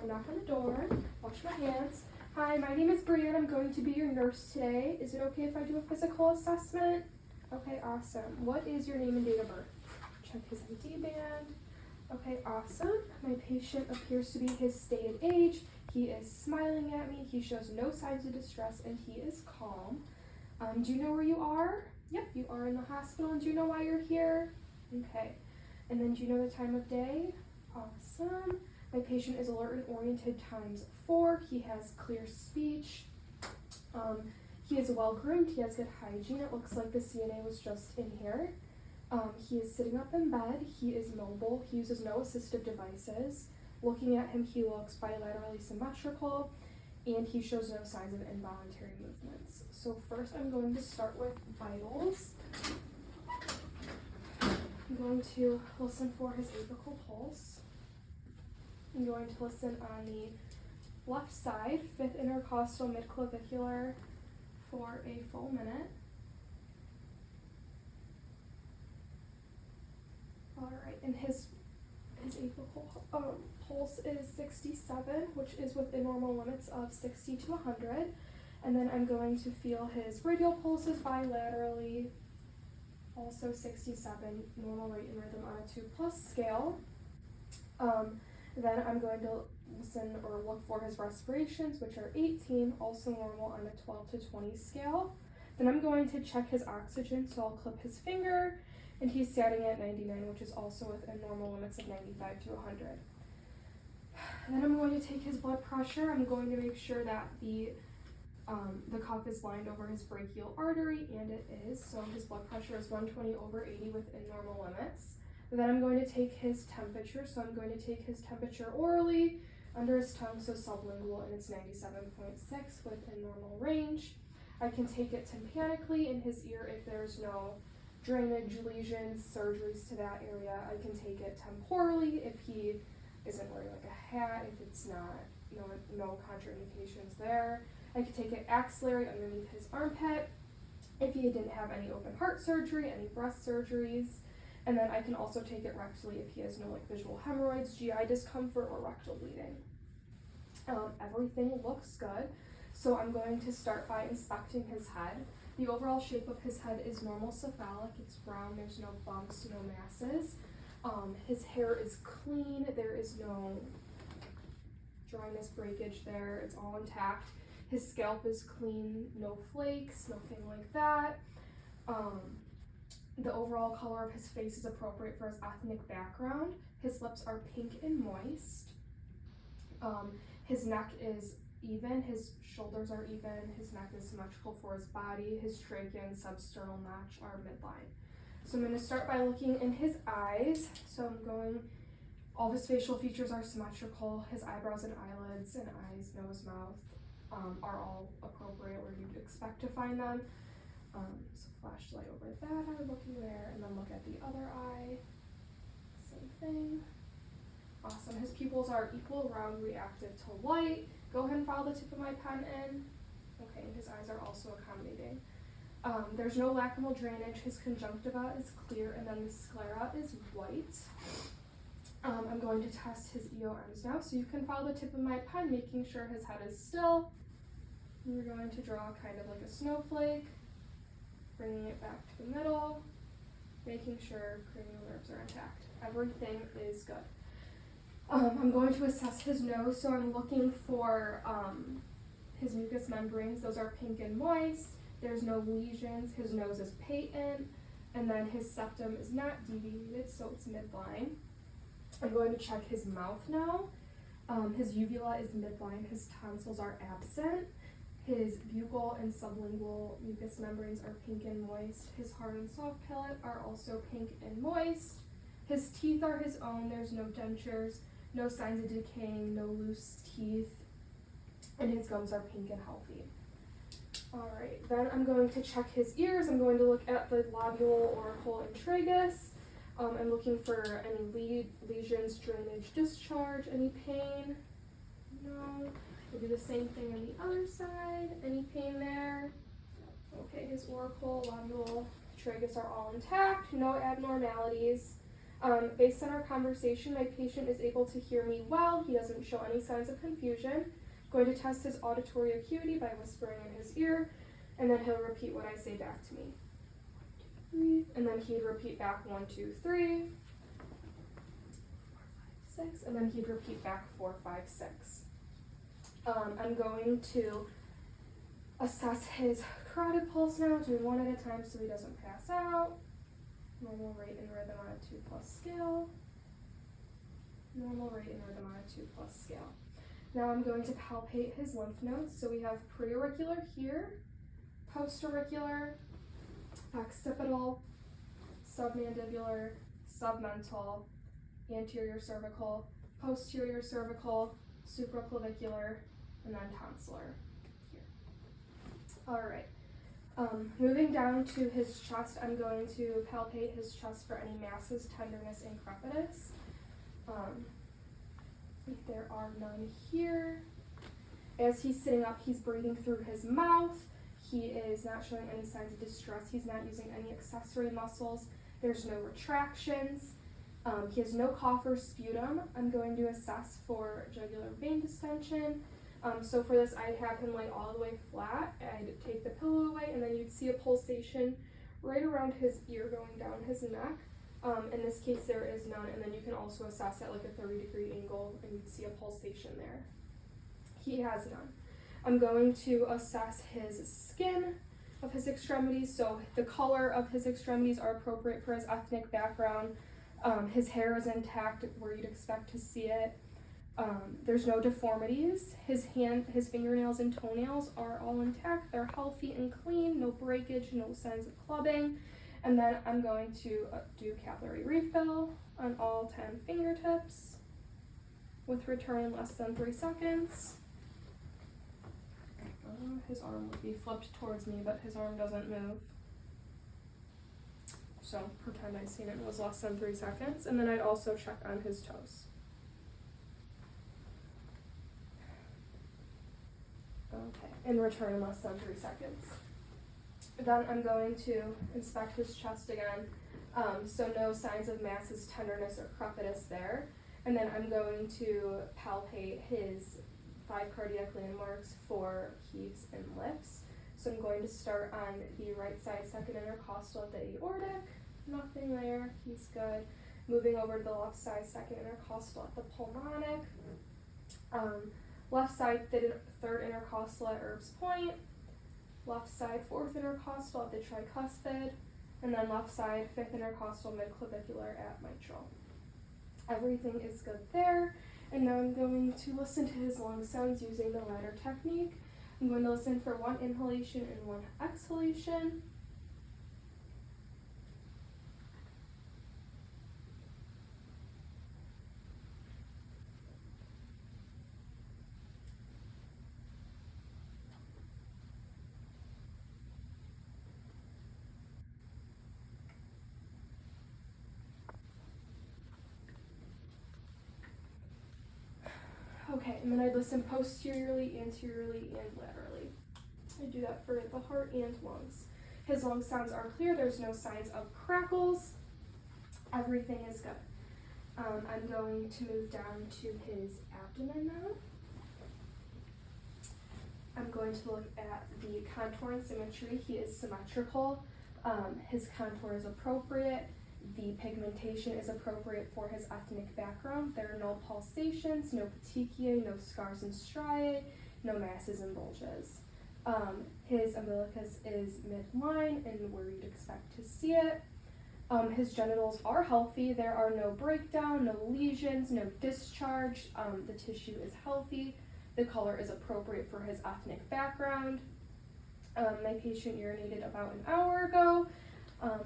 don't knock on the door. Wash my hands. Hi, my name is Brianne. I'm going to be your nurse today. Is it okay if I do a physical assessment? Okay, awesome. What is your name and date of birth? Check his ID band. Okay, awesome. My patient appears to be his stated age. He is smiling at me. He shows no signs of distress and he is calm. Do you know where you are? Yep, you are in the hospital. And do you know why you're here? Okay. And then do you know the time of day? Awesome. My patient is alert and oriented ×4. He has clear speech. He is well groomed. He has good hygiene. It looks like the CNA was just in here. He is sitting up in bed. He is mobile. He uses no assistive devices. Looking at him, he looks bilaterally symmetrical, and he shows no signs of involuntary movements. So first I'm going to start with vitals. I'm going to listen for his apical pulse. I'm going to listen on the left side, 5th intercostal midclavicular, for a full minute. Alright, and his apical pulse is 67, which is within normal limits of 60 to 100. And then I'm going to feel his radial pulses bilaterally, also 67, normal rate and rhythm on a 2+ scale. Then I'm going to listen or look for his respirations, which are 18, also normal on a 12 to 20 scale. Then I'm going to check his oxygen, so I'll clip his finger, and he's sitting at 99, which is also within normal limits of 95 to 100. Then I'm going to take his blood pressure. I'm going to make sure that the cuff is lined over his brachial artery, and it is. So his blood pressure is 120/80 within normal limits. Then I'm going to take his temperature. So I'm going to take his temperature orally, under his tongue, so sublingual, and it's 97.6 within normal range. I can take it tympanically in his ear if there's no drainage, lesions, surgeries to that area. I can take it temporally if he isn't wearing like a hat, if it's not, no contraindications there. I could take it axillary underneath his armpit if he didn't have any open heart surgery, any breast surgeries. And then I can also take it rectally if he has no like visual hemorrhoids, GI discomfort, or rectal bleeding. Everything looks good. So I'm going to start by inspecting his head. The overall shape of his head is normal cephalic. It's round, there's no bumps, no masses. His hair is clean, there is no dryness, breakage there, it's all intact. His scalp is clean, no flakes, nothing like that. The overall color of his face is appropriate for his ethnic background. His lips are pink and moist. His neck is even, his shoulders are even, his neck is symmetrical for his body, his trachea and substernal notch are midline. So I'm going to start by looking in his eyes. So all of his facial features are symmetrical. His eyebrows and eyelids and eyes, nose, mouth are all appropriate where you'd expect to find them. So flashlight over that eye, looking there, and then look at the other eye. Same thing. Awesome. His pupils are equal, round, reactive to light. Go ahead and follow the tip of my pen in. Okay, and his eyes are also accommodating. There's no lacrimal drainage. His conjunctiva is clear, and then the sclera is white. I'm going to test his EOMs now, so you can follow the tip of my pen, making sure his head is still. And we're going to draw kind of like a snowflake, bringing it back to the middle, making sure cranial nerves are intact. Everything is good. I'm going to assess his nose, so I'm looking for his mucous membranes. Those are pink and moist. There's no lesions. His nose is patent, and then his septum is not deviated, so it's midline. I'm going to check his mouth now. His uvula is midline. His tonsils are absent. His buccal and sublingual mucous membranes are pink and moist. His hard and soft palate are also pink and moist. His teeth are his own. There's no dentures, no signs of decaying, no loose teeth, and his gums are pink and healthy. All right, then I'm going to check his ears. I'm going to look at the lobule, auricle, and tragus. I'm looking for any lesions, drainage, discharge, any pain. No. We'll do the same thing on the other side. Any pain there? Okay, his auricle, lobule, tragus are all intact. No abnormalities. Based on our conversation, my patient is able to hear me well. He doesn't show any signs of confusion. Going to test his auditory acuity by whispering in his ear, and then he'll repeat what I say back to me. 1, 2, 3, and then he'd repeat back 1, 2, 3, 4, 5, 6, and then he'd repeat back 4, 5, 6. I'm going to assess his carotid pulse now, doing one at a time so he doesn't pass out. Normal rate and rhythm on a 2+ scale. Normal rate and rhythm on a 2+ scale. Now I'm going to palpate his lymph nodes. So we have preauricular here, postauricular, occipital, submandibular, submental, anterior cervical, posterior cervical, supraclavicular, and then tonsillar here. All right. Moving down to his chest, I'm going to palpate his chest for any masses, tenderness, and crepitus. There are none here. As he's sitting up, he's breathing through his mouth. He is not showing any signs of distress. He's not using any accessory muscles. There's no retractions. He has no cough or sputum. I'm going to assess for jugular vein distension. So for this, I'd have him lay all the way flat. I'd take the pillow away, and then you'd see a pulsation right around his ear going down his neck. In this case, there is none, and then you can also assess at like a 30-degree angle, and you'd see a pulsation there. He has none. I'm going to assess his skin of his extremities. So the color of his extremities are appropriate for his ethnic background. His hair is intact where you'd expect to see it. There's no deformities. His fingernails and toenails are all intact. They're healthy and clean, no breakage, no signs of clubbing. And then I'm going to do capillary refill on all 10 fingertips with return in less than 3 seconds. His arm would be flipped towards me, but his arm doesn't move. So pretend I'd seen it was less than 3 seconds. And then I'd also check on his toes. Okay, and return in less than 3 seconds. Then I'm going to inspect his chest again. So no signs of masses, tenderness, or crepitus there. And then I'm going to palpate his 5 cardiac landmarks for heaves and lifts. So I'm going to start on the right side, second intercostal at the aortic. Nothing there, he's good. Moving over to the left side, second intercostal at the pulmonic. Left side, third intercostal at Erb's point. Left side, fourth intercostal at the tricuspid. And then left side, fifth intercostal midclavicular at mitral. Everything is good there. And now I'm going to listen to his lung sounds using the ladder technique. I'm going to listen for 1 inhalation and 1 exhalation. Okay, and then I'd listen posteriorly, anteriorly, and laterally. I do that for the heart and lungs. His lung sounds are clear. There's no signs of crackles. Everything is good. I'm going to move down to his abdomen now. I'm going to look at the contour and symmetry. He is symmetrical. His contour is appropriate. The pigmentation is appropriate for his ethnic background. There are no pulsations, no petechiae, no scars and striae, no masses and bulges. His umbilicus is midline and where you'd expect to see it. His genitals are healthy. There are no breakdown, no lesions, no discharge. The tissue is healthy. The color is appropriate for his ethnic background. My patient urinated about an hour ago.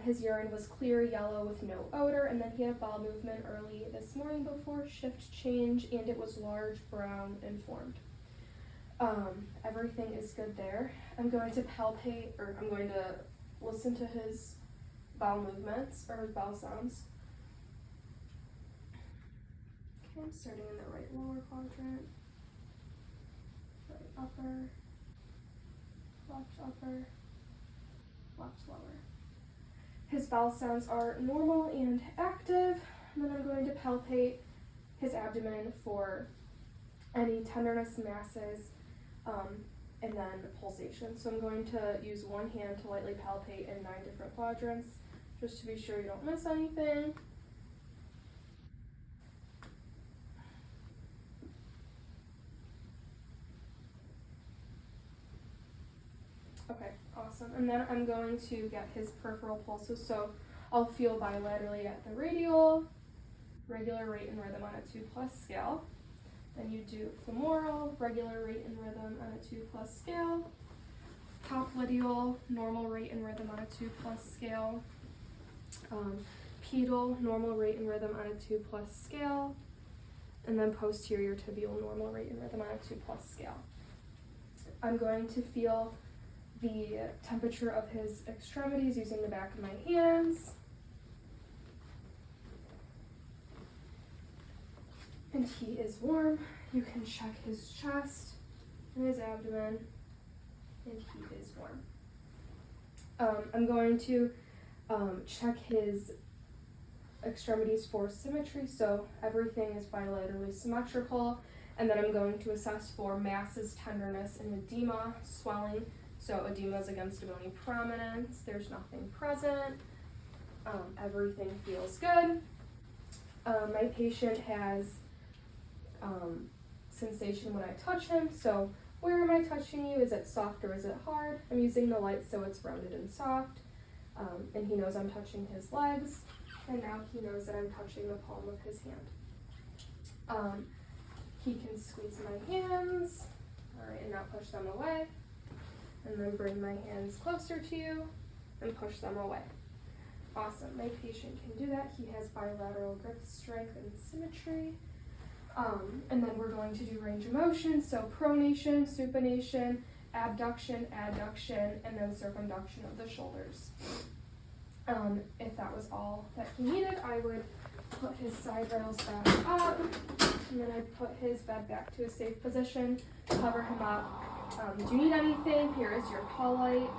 His urine was clear yellow with no odor, and then he had bowel movement early this morning before shift change, and it was large, brown, and formed. Everything is good there. I'm going to listen to his bowel movements, or his bowel sounds. Okay, I'm starting in the right lower quadrant, right upper, left lower. His bowel sounds are normal and active. And then I'm going to palpate his abdomen for any tenderness, masses, and then pulsation. So I'm going to use one hand to lightly palpate in 9 different quadrants, just to be sure you don't miss anything. Okay, awesome. And then I'm going to get his peripheral pulses. So I'll feel bilaterally at the radial, regular rate and rhythm on a 2+ scale. Then you do femoral, regular rate and rhythm on a 2+ scale. Popliteal, normal rate and rhythm on a 2+ scale. Pedal, normal rate and rhythm on a 2+ scale. And then posterior tibial, normal rate and rhythm on a 2+ scale. I'm going to feel the temperature of his extremities using the back of my hands. And he is warm. You can check his chest and his abdomen, and he is warm. I'm going to check his extremities for symmetry, so everything is bilaterally symmetrical, and then I'm going to assess for masses, tenderness, and edema, swelling. So edema is against a bony prominence, there's nothing present, everything feels good. My patient has sensation when I touch him, so where am I touching you? Is it soft or is it hard? I'm using the light so it's rounded and soft, and he knows I'm touching his legs, and now he knows that I'm touching the palm of his hand. He can squeeze my hands, alright, and now push them away, and then bring my hands closer to you and push them away. Awesome, my patient can do that. He has bilateral grip strength and symmetry. And then we're going to do range of motion, so pronation, supination, abduction, adduction, and then circumduction of the shoulders. If that was all that he needed, I would put his side rails back up, and then I'd put his bed back to a safe position, cover him up. Do you need anything? Here is your call light.